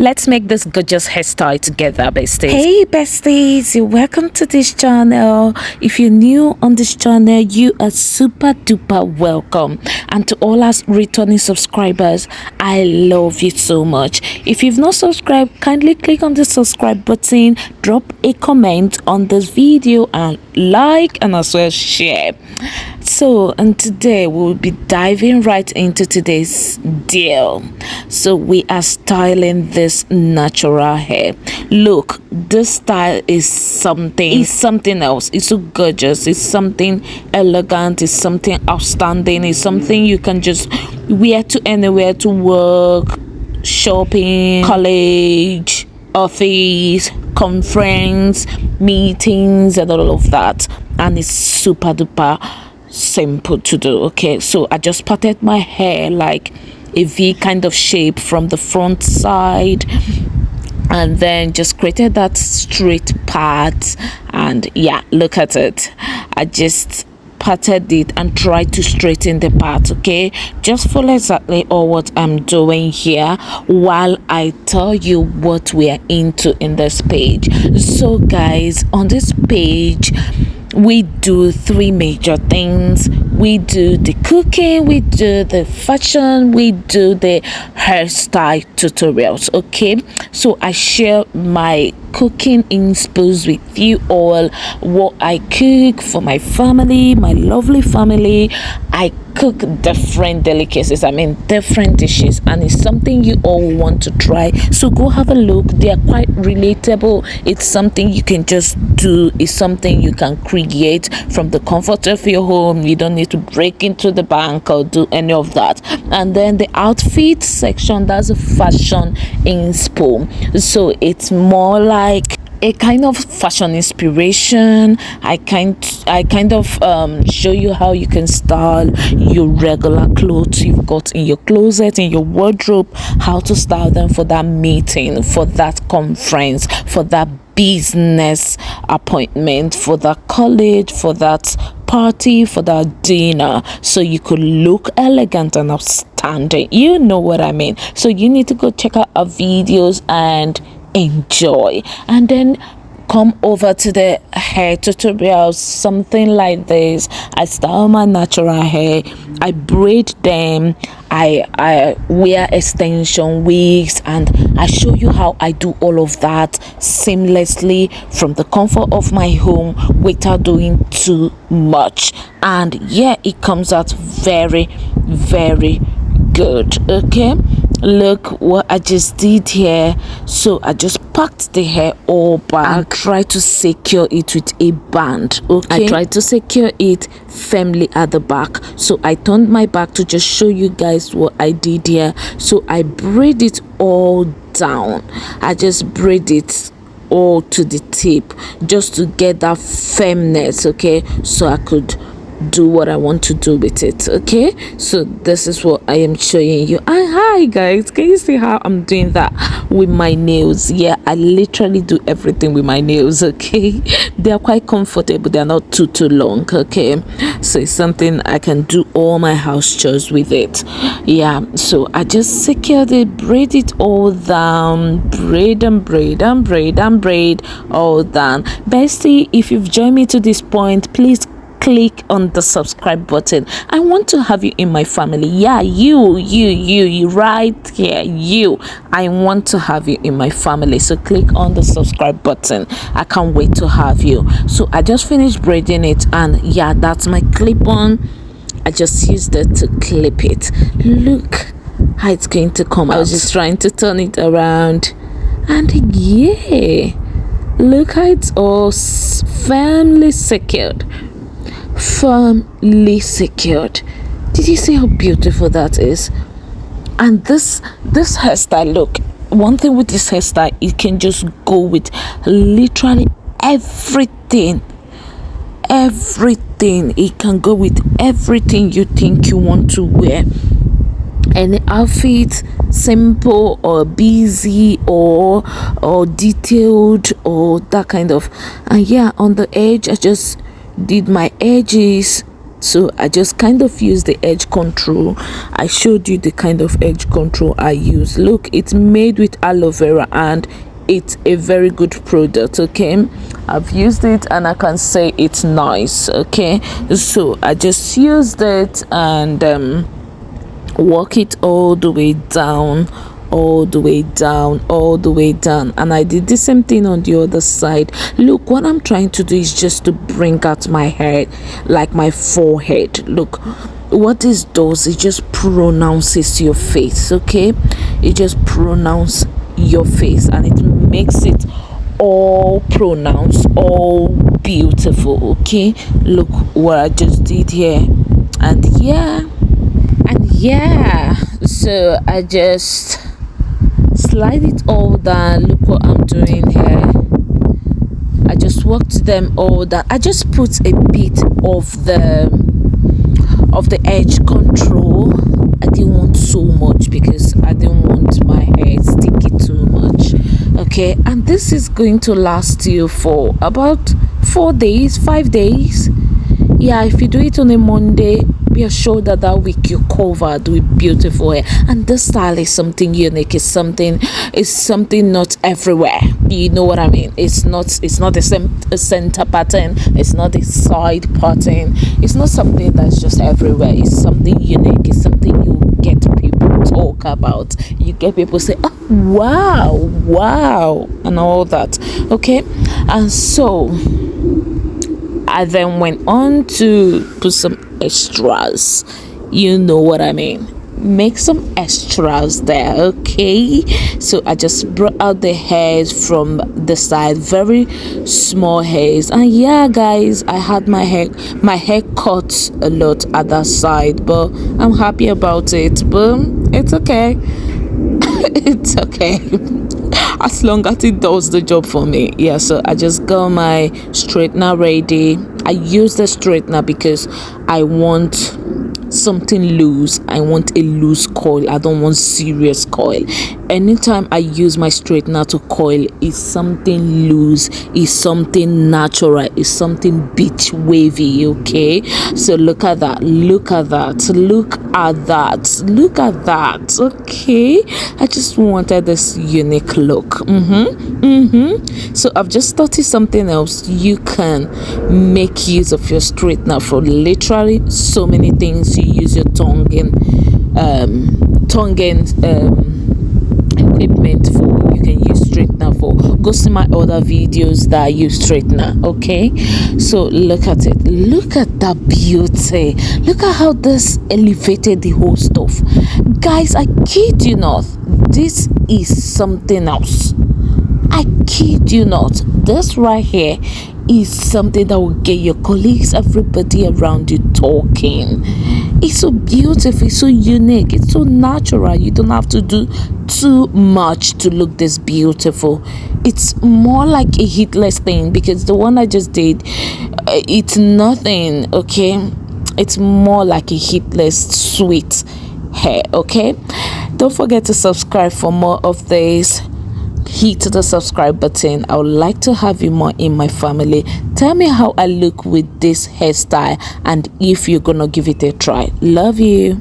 Let's make this gorgeous hairstyle together, besties. Hey besties, you're welcome to this channel. If you're new on this channel, you are super duper welcome. And to all our returning subscribers, I love you so much. If you've not subscribed, kindly click on the subscribe button, drop a comment on this video and like and as well share. So, and today we'll be diving right into today's deal. So we are styling this natural hair. Look, this style is something else. It's so gorgeous, it's something elegant, it's something outstanding, it's something you can just wear to anywhere, to work, shopping, college, office, conference, meetings, and all of that. And it's super duper simple to do. Okay, so I just parted my hair like a V kind of shape from the front side, and then just created that straight part. And yeah, look at it. I just parted it and tried to straighten the part. Okay, just follow exactly all what I'm doing here while I tell you what we are into in this page. So guys, on this page we do three major things. We do the cooking, we do the fashion, we do the hairstyle tutorials. Okay, so I share my cooking inspos with you all, what I cook for my family, my lovely family. I cook different delicacies, different dishes, and it's something you all want to try, so go have a look. They are quite relatable. It's something you can just do, it's something you can create from the comfort of your home. You don't need to break into the bank or do any of that. And then the outfit section, that's a fashion inspo, so it's more like a kind of fashion inspiration. I kind of show you how you can style your regular clothes you've got in your closet, in your wardrobe, how to style them for that meeting, for that conference, for that business appointment, for that college, for that party, for that dinner, so you could look elegant and outstanding. You know what I mean. So you need to go check out our videos and enjoy, and then come over to the hair tutorials, something like this. I style my natural hair, I braid them, I wear extension wigs, and I show you how I do all of that seamlessly from the comfort of my home without doing too much. And yeah, it comes out very good. Okay, look what I just did here. So I just packed the hair all back and tried to secure it with a band. Okay, I tried to secure it firmly at the back, so I turned my back to just show you guys what I did here. So I braid it all down. I just braid it all to the tip just to get that firmness. Okay, so I could do what I want to do with it. Okay, so this is what I am showing you. And hi guys, can you see how I'm doing that with my nails? Yeah, I literally do everything with my nails. Okay, they are quite comfortable, they are not too long. Okay, so it's something I can do all my house chores with it. Yeah, so I just secured it, braid it all down, braid all down. Bestie, if you've joined me to this point, please click on the subscribe button. I want to have you in my family. Yeah, you right here, you. I want to have you in my family, so click on the subscribe button. I can't wait to have you. So I just finished braiding it, and yeah, that's my clip on. I just used it to clip it. Look how it's going to come out. I was just trying to turn it around, and yeah, look how it's all firmly secured. Did you see how beautiful that is? And this hairstyle, look, one thing with this hairstyle, it can just go with literally everything. It can go with everything you think you want to wear. Any outfit, simple or busy or detailed or that kind of. And yeah, on the edge I just did my edges So I just kind of use the edge control. I showed you the kind of edge control I use. Look, it's made with aloe vera and it's a very good product. Okay, I've used it and I can say it's nice. Okay, so I just used it and work it all the way down, all the way down, all the way down. And I did the same thing on the other side. Look, what I'm trying to do is just to bring out my hair, like my forehead. Look, what this does, it just pronounces your face. Okay, it just pronounces your face and it makes it all pronounced, all beautiful. Okay, look what I just did here. And yeah, so I just slide it all down. Look what I'm doing here. I just worked them all down. I just put a bit of the edge control. I didn't want so much because I didn't want my hair sticky too much. Okay, and this is going to last you for about 4 days, 5 days. Yeah, if you do it on a Monday, be assured that that week you're covered with beautiful hair. And this style is something unique. It's something not everywhere. You know what I mean? It's not a center pattern. It's not a side pattern. It's not something that's just everywhere. It's something unique. It's something you get people talk about. You get people say, oh, wow, and all that. Okay, and so I then went on to put some extras. You know what I mean? Make some extras there. Okay, so I just brought out the hairs from the side, very small hairs. And yeah, guys, I had my hair cut a lot at that side, but I'm happy about it. But it's okay. It's okay. As long as it does the job for me. Yeah, so I just got my straightener ready. I use the straightener because I want something loose. I want a loose coil. I don't want serious coil. Anytime I use my straightener to coil, is something loose, is something natural, is something beach wavy. Okay, so look at that, look at that, look at that, look at that. Okay, I just wanted this unique look. So I've just started something else. You can make use of your straightener for literally so many things. You use your tongue and equipment for. You can use straightener for. Go see my other videos that I use straightener. Okay, so look at it. Look at that beauty. Look at how this elevated the whole stuff. Guys, I kid you not, this is something else. I kid you not, this right here is something that will get your colleagues, everybody around you talking. It's so beautiful, it's so unique, it's so natural. You don't have to do too much to look this beautiful. It's more like a heatless thing, because the one I just did, it's nothing. Okay, it's more like a heatless sweet hair. Okay, don't forget to subscribe for more of this. Hit the subscribe button. I would like to have you more in my family. Tell me how I look with this hairstyle and if you're gonna give it a try. Love you.